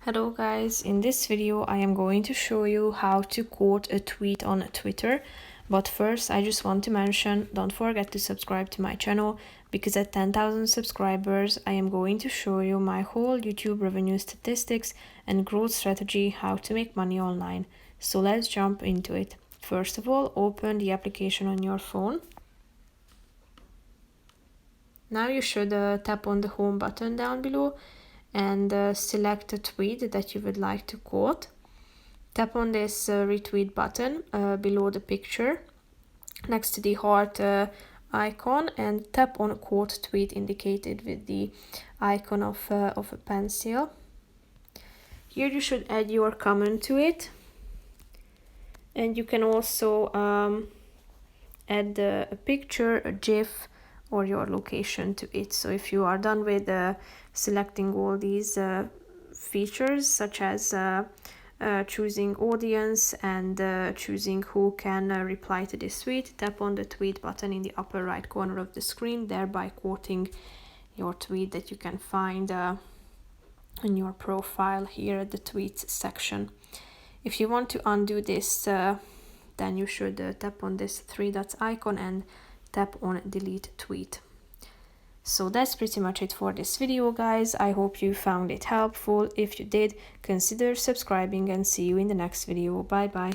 Hello guys, in this video I am going to show you how to quote a tweet on Twitter. But first I just want to mention, don't forget to subscribe to my channel, because at 10,000 subscribers I am going to show you my whole YouTube revenue statistics and growth strategy, how to make money online. So let's jump into it. First of all, open the application on your phone. Now you should tap on the home button down below and select a tweet that you would like to quote. Tap on this retweet button below the picture next to the heart icon, and tap on quote tweet indicated with the icon of a pencil. Here you should add your comment to it, and you can also add a picture, a GIF, or your location to it. So if you are done with selecting all these features, such as choosing audience and choosing who can reply to this tweet, tap on the tweet button in the upper right corner of the screen, thereby quoting your tweet that you can find in your profile here at the tweets section. If you want to undo this, then you should tap on this three dots icon and tap on delete tweet. So that's pretty much it for this video, guys. I hope you found it helpful. If you did, consider subscribing and see you in the next video. Bye bye.